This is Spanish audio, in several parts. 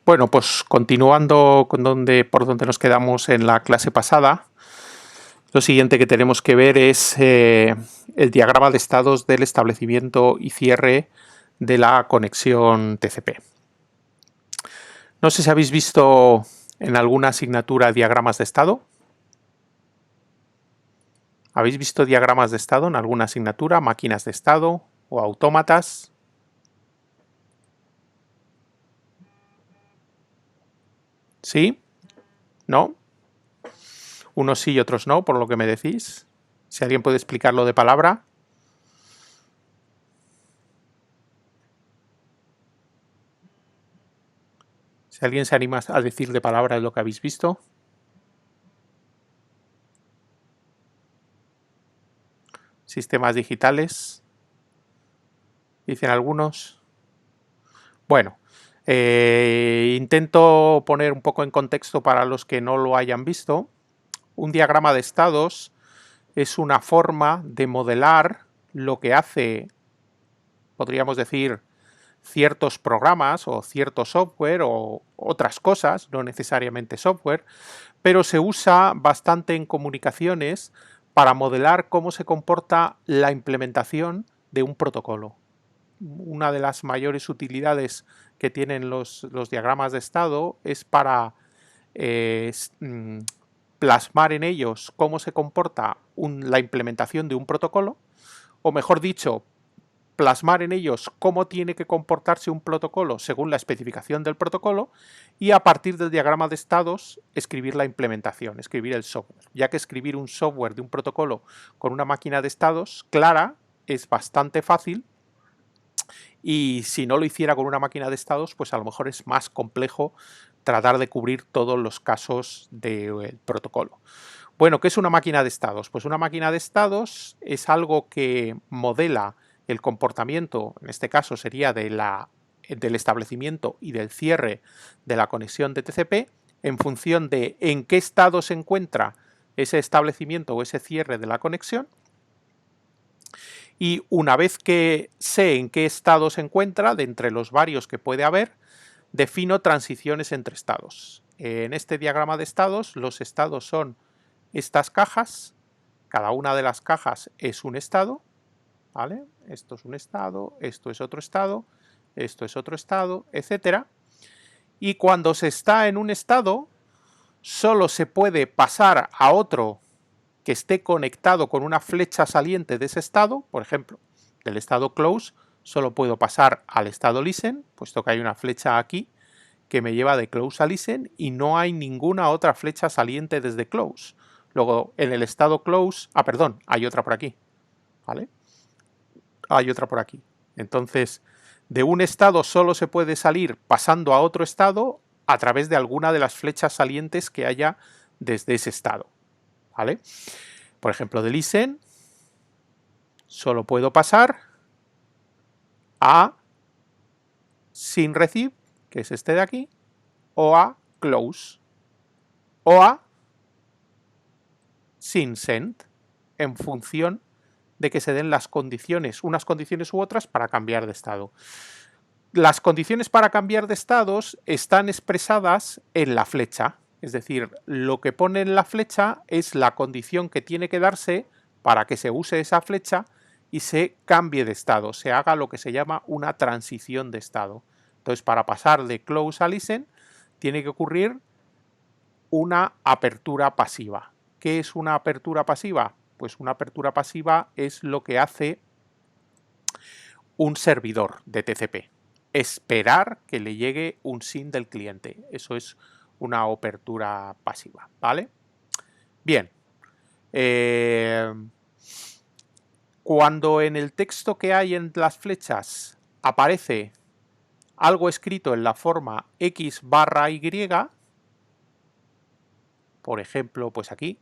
Bueno, pues continuando por donde nos quedamos en la clase pasada, lo siguiente que tenemos que ver es el diagrama de estados del establecimiento y cierre de la conexión TCP. No sé si habéis visto en alguna asignatura diagramas de estado. ¿Habéis visto diagramas de estado en alguna asignatura, máquinas de estado o autómatas? ¿Sí? ¿No? Unos sí y otros no, por lo que me decís. Si alguien puede explicarlo de palabra. Si alguien se anima a decir de palabra lo que habéis visto. Sistemas digitales. Dicen algunos. Bueno, intento poner un poco en contexto para los que no lo hayan visto. Un diagrama de estados es una forma de modelar lo que hace, podríamos decir, ciertos programas o cierto software o otras cosas, no necesariamente software, pero se usa bastante en comunicaciones para modelar cómo se comporta la implementación de un protocolo. Una de las mayores utilidades que tienen los diagramas de estado es para plasmar en ellos cómo se comporta la implementación de un protocolo, o mejor dicho, plasmar en ellos cómo tiene que comportarse un protocolo según la especificación del protocolo y a partir del diagrama de estados escribir la implementación, escribir el software, ya que escribir un software de un protocolo con una máquina de estados clara es bastante fácil y si no lo hiciera con una máquina de estados, pues a lo mejor es más complejo tratar de cubrir todos los casos del protocolo. Bueno, ¿qué es una máquina de estados? Pues una máquina de estados es algo que modela el comportamiento, en este caso sería del establecimiento y del cierre de la conexión de TCP, en función de en qué estado se encuentra ese establecimiento o ese cierre de la conexión. Y una vez que sé en qué estado se encuentra, de entre los varios que puede haber, defino transiciones entre estados. En este diagrama de estados, los estados son estas cajas, cada una de las cajas es un estado, ¿vale? Esto es un estado, esto es otro estado, esto es otro estado, etc. Y cuando se está en un estado, solo se puede pasar a otro que esté conectado con una flecha saliente de ese estado, por ejemplo, del estado close, solo puedo pasar al estado listen, puesto que hay una flecha aquí que me lleva de close a listen y no hay ninguna otra flecha saliente desde close. Luego, en el estado close, perdón, hay otra por aquí, ¿vale? Hay otra por aquí. Entonces, de un estado solo se puede salir pasando a otro estado a través de alguna de las flechas salientes que haya desde ese estado, ¿vale? Por ejemplo, de listen solo puedo pasar a sin receive, que es este de aquí, o a close, o a sin send, en función de que se den las condiciones, unas condiciones u otras para cambiar de estado. Las condiciones para cambiar de estados están expresadas en la flecha, es decir, lo que pone en la flecha es la condición que tiene que darse para que se use esa flecha y se cambie de estado, se haga lo que se llama una transición de estado. Entonces, para pasar de close a listen, tiene que ocurrir una apertura pasiva. ¿Qué es una apertura pasiva? Pues una apertura pasiva es lo que hace un servidor de TCP. Esperar que le llegue un SYN del cliente. Eso es una apertura pasiva, ¿vale? Bien. Cuando en el texto que hay en las flechas aparece algo escrito en la forma X barra Y, por ejemplo, pues aquí,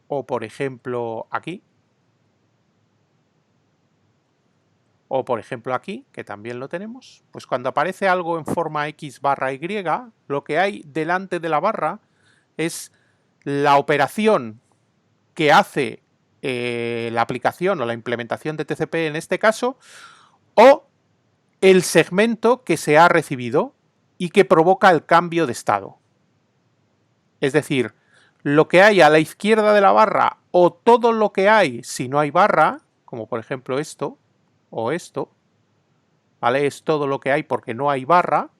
o por ejemplo aquí, o por ejemplo aquí, que también lo tenemos, pues cuando aparece algo en forma X barra Y, lo que hay delante de la barra es la operación que hace la aplicación o la implementación de TCP en este caso, o el segmento que se ha recibido y que provoca el cambio de estado. Es decir, lo que hay a la izquierda de la barra o todo lo que hay si no hay barra, como por ejemplo esto o esto, ¿vale? Es todo lo que hay porque no hay barra.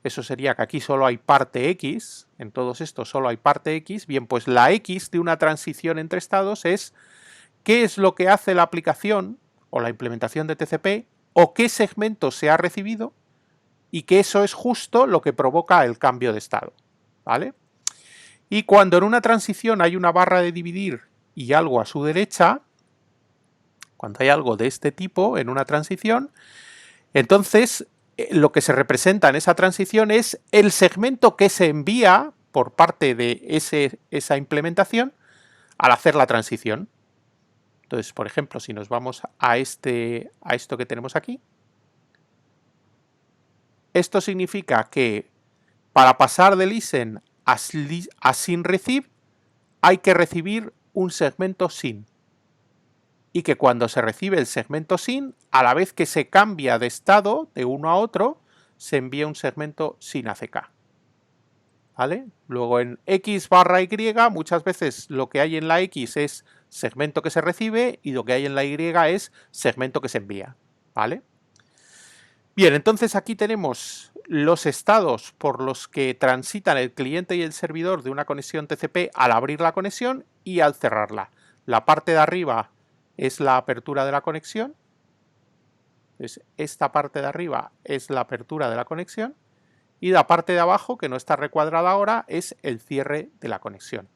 Eso sería que aquí solo hay parte X, en todos estos solo hay parte X. Bien, pues la X de una transición entre estados es qué es lo que hace la aplicación o la implementación de TCP o qué segmento se ha recibido y que eso es justo lo que provoca el cambio de estado, ¿vale? Y cuando en una transición hay una barra de dividir y algo a su derecha, cuando hay algo de este tipo en una transición, entonces lo que se representa en esa transición es el segmento que se envía por parte de esa implementación al hacer la transición. Entonces, por ejemplo, si nos vamos a esto que tenemos aquí, esto significa que para pasar de listen a SYN receive hay que recibir un segmento SYN. Y que cuando se recibe el segmento SYN, a la vez que se cambia de estado de uno a otro, se envía un segmento SYN ACK. ¿Vale? Luego en X barra Y, muchas veces lo que hay en la X es segmento que se recibe y lo que hay en la Y es segmento que se envía. ¿Vale? Bien, entonces aquí tenemos los estados por los que transitan el cliente y el servidor de una conexión TCP al abrir la conexión y al cerrarla. La parte de arriba es la apertura de la conexión. Entonces, esta parte de arriba es la apertura de la conexión y la parte de abajo, que no está recuadrada ahora, es el cierre de la conexión.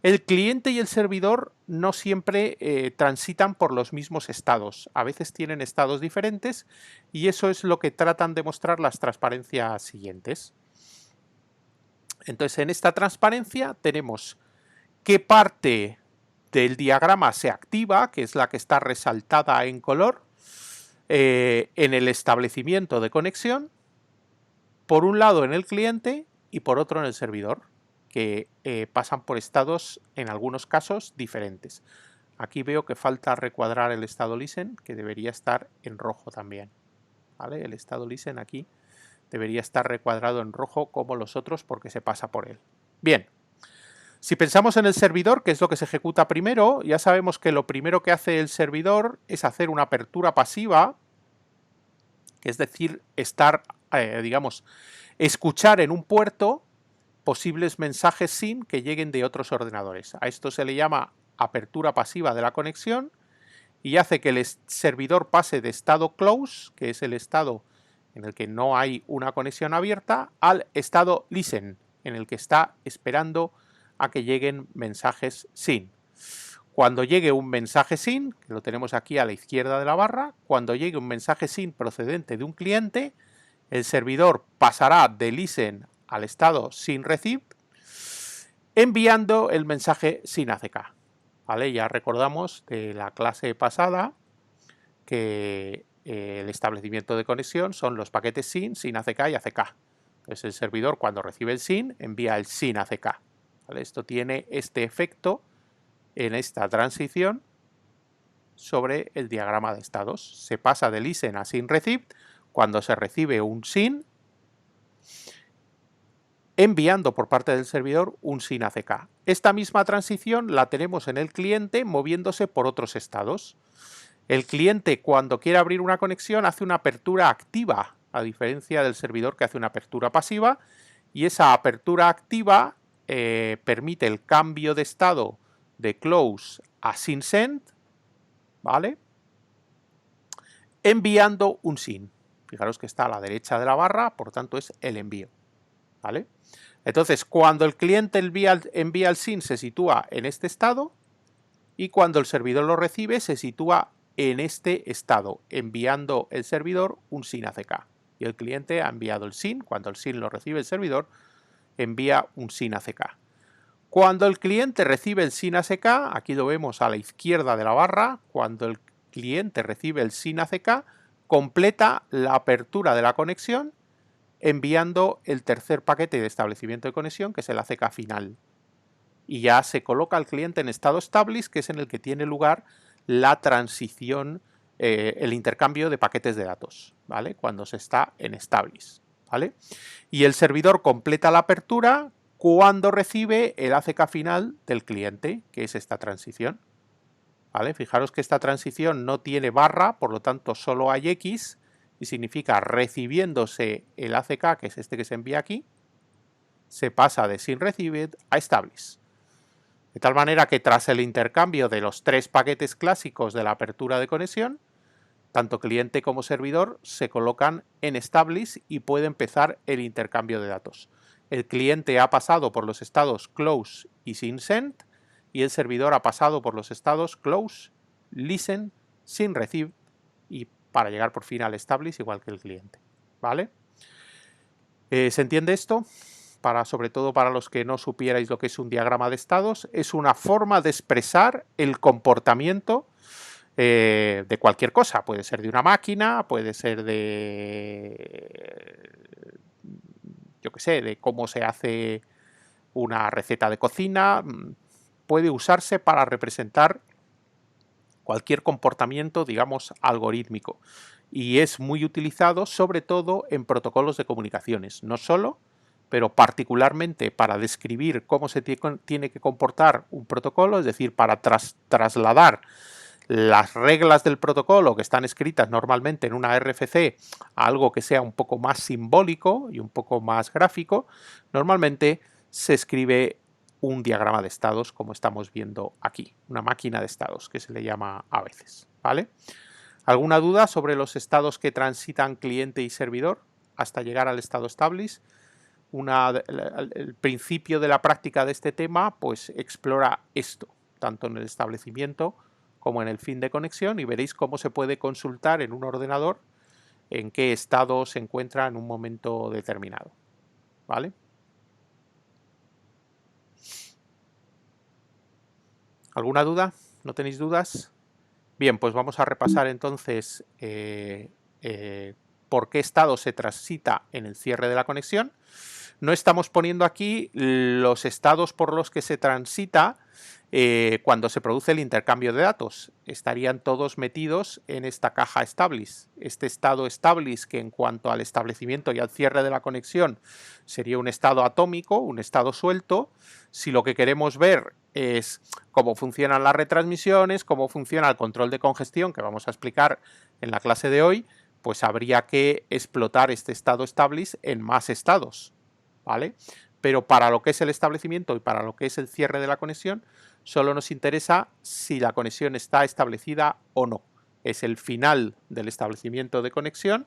El cliente y el servidor no siempre transitan por los mismos estados. A veces tienen estados diferentes y eso es lo que tratan de mostrar las transparencias siguientes. Entonces, en esta transparencia tenemos qué parte del diagrama se activa, que es la que está resaltada en color, en el establecimiento de conexión, por un lado en el cliente y por otro en el servidor, que pasan por estados, en algunos casos, diferentes. Aquí veo que falta recuadrar el estado listen, que debería estar en rojo también. ¿Vale? El estado listen aquí debería estar recuadrado en rojo como los otros porque se pasa por él. Bien. Si pensamos en el servidor, que es lo que se ejecuta primero, ya sabemos que lo primero que hace el servidor es hacer una apertura pasiva, que es decir, escuchar en un puerto posibles mensajes SYN que lleguen de otros ordenadores. A esto se le llama apertura pasiva de la conexión y hace que el servidor pase de estado close, que es el estado en el que no hay una conexión abierta, al estado listen, en el que está esperando a que lleguen mensajes SYN. Cuando llegue un mensaje SYN, que lo tenemos aquí a la izquierda de la barra, cuando llegue un mensaje SYN procedente de un cliente, el servidor pasará de listen al estado SYN receive, enviando el mensaje SYN ACK. ¿Vale? Ya recordamos de la clase pasada que el establecimiento de conexión son los paquetes SYN, SYN ACK y ACK. Entonces el servidor, cuando recibe el SYN, envía el SYN ACK. ¿Vale? Esto tiene este efecto en esta transición sobre el diagrama de estados. Se pasa de listen a SYN receive cuando se recibe un SYN, enviando por parte del servidor un SYN ACK. Esta misma transición la tenemos en el cliente moviéndose por otros estados. El cliente, cuando quiere abrir una conexión, hace una apertura activa, a diferencia del servidor que hace una apertura pasiva, y esa apertura activa permite el cambio de estado de close a SYN send, ¿vale? Enviando un SYN. Fijaros que está a la derecha de la barra, por tanto es el envío, ¿vale? Entonces, cuando el cliente envía el SYN se sitúa en este estado y cuando el servidor lo recibe se sitúa en este estado, enviando el servidor un SYN ACK. Y el cliente ha enviado el SYN, cuando el SYN lo recibe el servidor, envía un SYN ACK. Cuando el cliente recibe el SYN ACK, aquí lo vemos a la izquierda de la barra, cuando el cliente recibe el SYN ACK, completa la apertura de la conexión enviando el tercer paquete de establecimiento de conexión, que es el ACK final. Y ya se coloca al cliente en estado established, que es en el que tiene lugar la transición el intercambio de paquetes de datos, ¿vale? Cuando se está en Establis, ¿vale? Y el servidor completa la apertura cuando recibe el ACK final del cliente, que es esta transición, ¿vale? Fijaros que esta transición no tiene barra, por lo tanto solo hay X, y significa recibiéndose el ACK, que es este que se envía aquí, se pasa de sin recibed a Establis. De tal manera que tras el intercambio de los 3 paquetes clásicos de la apertura de conexión, tanto cliente como servidor se colocan en Establis y puede empezar el intercambio de datos. El cliente ha pasado por los estados close y sin send, y el servidor ha pasado por los estados close, listen, sin receive, y para llegar por fin al Establis igual que el cliente, ¿vale? ¿Se entiende esto? Sobre todo para los que no supierais lo que es un diagrama de estados, es una forma de expresar el comportamiento de cualquier cosa. Puede ser de una máquina, puede ser de, yo qué sé, de cómo se hace una receta de cocina. Puede usarse para representar cualquier comportamiento, digamos, algorítmico. Y es muy utilizado sobre todo en protocolos de comunicaciones, no solo, pero particularmente para describir cómo se tiene que comportar un protocolo, es decir, para trasladar las reglas del protocolo que están escritas normalmente en una RFC a algo que sea un poco más simbólico y un poco más gráfico, normalmente se escribe un diagrama de estados como estamos viendo aquí, una máquina de estados que se le llama a veces, ¿vale? ¿Alguna duda sobre los estados que transitan cliente y servidor hasta llegar al estado Establis? El principio de la práctica de este tema pues explora esto, tanto en el establecimiento como en el fin de conexión, y veréis cómo se puede consultar en un ordenador en qué estado se encuentra en un momento determinado, ¿vale? ¿Alguna duda? ¿No tenéis dudas? Bien, pues vamos a repasar entonces por qué estado se transita en el cierre de la conexión. No estamos poniendo aquí los estados por los que se transita cuando se produce el intercambio de datos. Estarían todos metidos en esta caja Establis. Este estado Establis, que en cuanto al establecimiento y al cierre de la conexión sería un estado atómico, un estado suelto. Si lo que queremos ver es cómo funcionan las retransmisiones, cómo funciona el control de congestión, que vamos a explicar en la clase de hoy, pues habría que explotar este estado Establis en más estados, ¿vale? Pero para lo que es el establecimiento y para lo que es el cierre de la conexión, solo nos interesa si la conexión está establecida o no. Es el final del establecimiento de conexión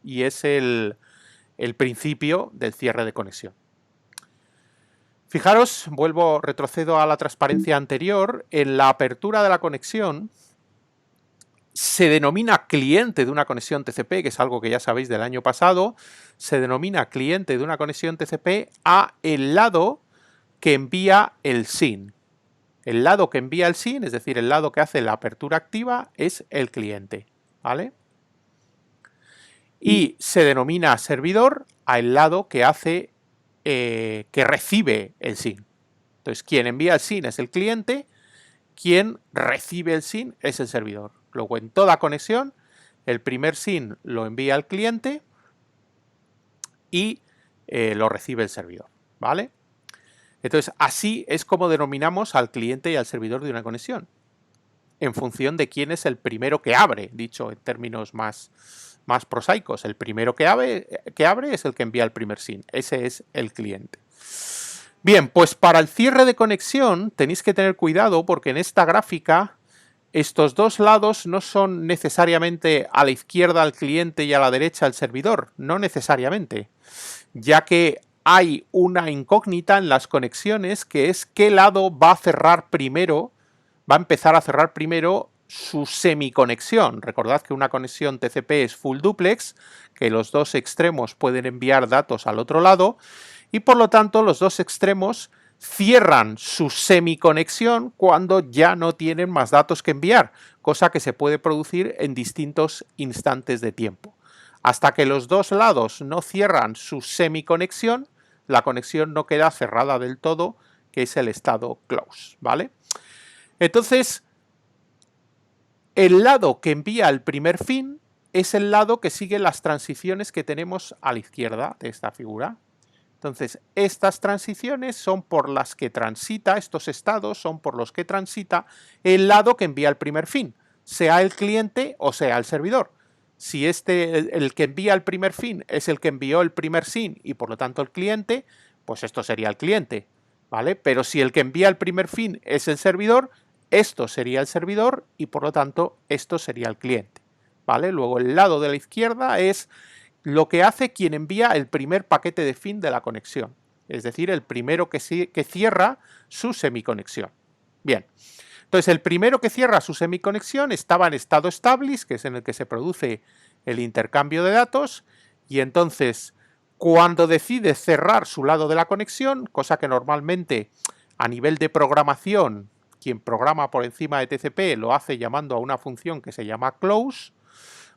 y es el principio del cierre de conexión. Fijaros, retrocedo a la transparencia anterior. En la apertura de la conexión se denomina cliente de una conexión TCP, que es algo que ya sabéis del año pasado. Se denomina cliente de una conexión TCP a el lado que envía el SYN. El lado que envía el SYN, es decir, el lado que hace la apertura activa, es el cliente, ¿vale? Y se denomina servidor al lado que hace que recibe el SYN. Entonces, quien envía el SYN es el cliente, quien recibe el SYN es el servidor. Luego, en toda conexión, el primer SYN lo envía al cliente y lo recibe el servidor, ¿vale? Entonces, así es como denominamos al cliente y al servidor de una conexión, en función de quién es el primero que abre, dicho en términos más prosaicos. El primero que abre es el que envía el primer SYN. Ese es el cliente. Bien, pues para el cierre de conexión tenéis que tener cuidado porque en esta gráfica estos dos lados no son necesariamente a la izquierda el cliente y a la derecha el servidor, no necesariamente, ya que hay una incógnita en las conexiones que es qué lado va a cerrar primero, va a empezar a cerrar primero su semiconexión. Recordad que una conexión TCP es full duplex, que los dos extremos pueden enviar datos al otro lado y por lo tanto los dos extremos cierran su semiconexión cuando ya no tienen más datos que enviar, cosa que se puede producir en distintos instantes de tiempo. Hasta que los dos lados no cierran su semiconexión, la conexión no queda cerrada del todo, que es el estado close, ¿vale? Entonces, El lado que envía el primer fin es el lado que sigue las transiciones que tenemos a la izquierda de esta figura. Entonces, estas transiciones son por las que transita, estos estados son por los que transita el lado que envía el primer fin, sea el cliente o sea el servidor. Si el que envía el primer fin es el que envió el primer SYN y por lo tanto el cliente, pues esto sería el cliente, ¿vale? Pero si el que envía el primer fin es el servidor, esto sería el servidor y por lo tanto esto sería el cliente, ¿vale? Luego el lado de la izquierda es lo que hace quien envía el primer paquete de fin de la conexión, es decir, el primero que cierra su semiconexión. Bien, entonces el primero que cierra su semiconexión estaba en estado establis, que es en el que se produce el intercambio de datos, y entonces cuando decide cerrar su lado de la conexión, cosa que normalmente a nivel de programación, quien programa por encima de TCP lo hace llamando a una función que se llama close,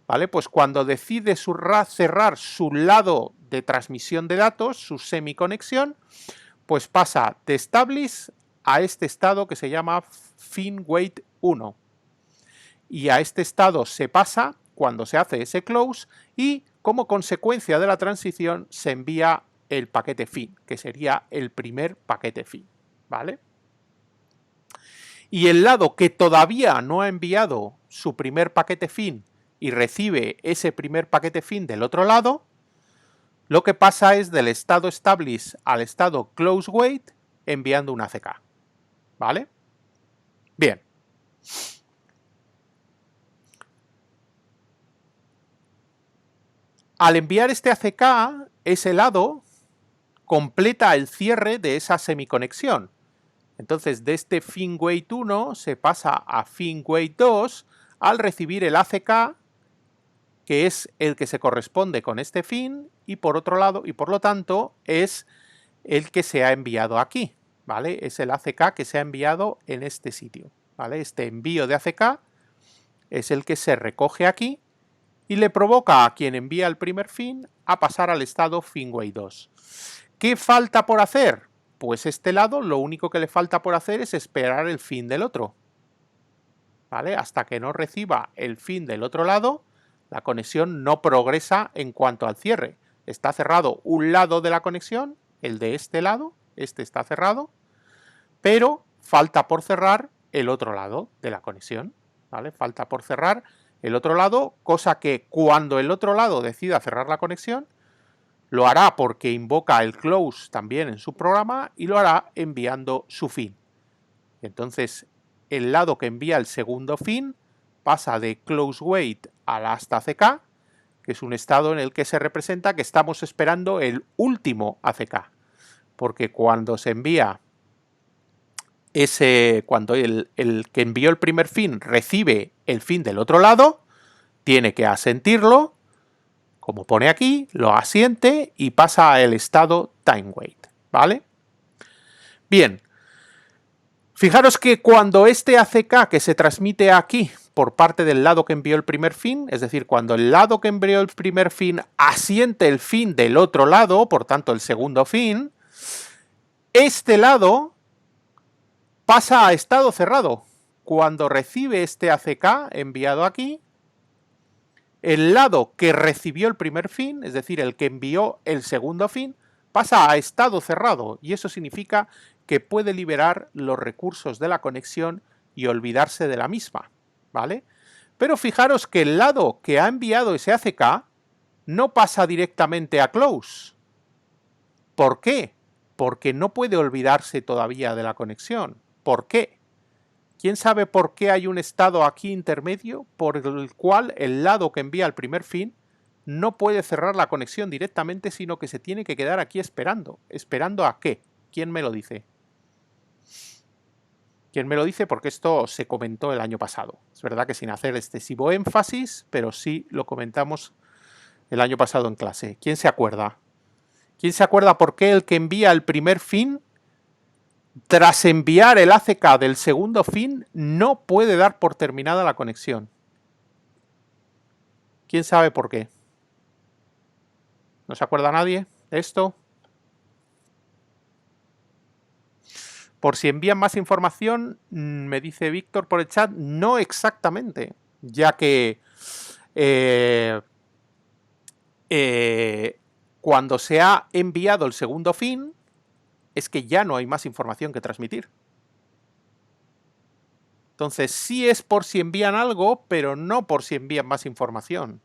¿vale? Pues cuando decide cerrar su lado de transmisión de datos, su semiconexión, pues pasa de establis a este estado que se llama fin wait 1. Y a este estado se pasa cuando se hace ese close y como consecuencia de la transición se envía el paquete fin, que sería el primer paquete fin, ¿vale? Y el lado que todavía no ha enviado su primer paquete fin y recibe ese primer paquete fin del otro lado, lo que pasa es del estado establis al estado close wait enviando un ACK, ¿vale? Bien. Al enviar este ACK, ese lado completa el cierre de esa semiconexión. Entonces, de este fin wait 1 se pasa a fin wait 2 al recibir el ACK, que es el que se corresponde con este fin, y por otro lado, y por lo tanto, es el que se ha enviado aquí, ¿vale? Es el ACK que se ha enviado en este sitio, ¿vale? Este envío de ACK es el que se recoge aquí y le provoca a quien envía el primer fin a pasar al estado fin wait 2. ¿Qué falta por hacer? Pues este lado lo único que le falta por hacer es esperar el fin del otro, ¿vale? Hasta que no reciba el fin del otro lado, la conexión no progresa en cuanto al cierre. Está cerrado un lado de la conexión, el de este lado, este está cerrado, pero falta por cerrar el otro lado de la conexión, ¿vale? Falta por cerrar el otro lado, cosa que cuando el otro lado decida cerrar la conexión, lo hará porque invoca el close también en su programa y lo hará enviando su fin. Entonces, el lado que envía el segundo fin pasa de close wait a last ACK, que es un estado en el que se representa que estamos esperando el último ACK, porque cuando se envía cuando el que envió el primer fin recibe el fin del otro lado, tiene que asentirlo, como pone aquí, lo asiente y pasa al estado time wait, ¿vale? Bien, fijaros que cuando este ACK que se transmite aquí por parte del lado que envió el primer fin, es decir, cuando el lado que envió el primer fin asiente el fin del otro lado, por tanto el segundo fin, este lado pasa a estado cerrado. Cuando recibe este ACK enviado aquí, el lado que recibió el primer fin, es decir, el que envió el segundo fin, pasa a estado cerrado y eso significa que puede liberar los recursos de la conexión y olvidarse de la misma, ¿vale? Pero fijaros que el lado que ha enviado ese ACK no pasa directamente a close. ¿Por qué? Porque no puede olvidarse todavía de la conexión. ¿Por qué? ¿Quién sabe por qué hay un estado aquí intermedio por el cual el lado que envía el primer fin no puede cerrar la conexión directamente, sino que se tiene que quedar aquí esperando? ¿Esperando a qué? ¿Quién me lo dice? ¿Quién me lo dice? Porque esto se comentó el año pasado. Es verdad que sin hacer excesivo énfasis, pero sí lo comentamos el año pasado en clase. ¿Quién se acuerda? ¿Quién se acuerda por qué el que envía el primer fin, tras enviar el ACK del segundo fin, no puede dar por terminada la conexión? ¿Quién sabe por qué? ¿No se acuerda nadie de esto? Por si envían más información, me dice Víctor por el chat, no exactamente. ya que cuando se ha enviado el segundo fin, es que ya no hay más información que transmitir. Entonces, sí es por si envían algo, pero no por si envían más información.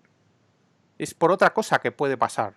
Es por otra cosa que puede pasar.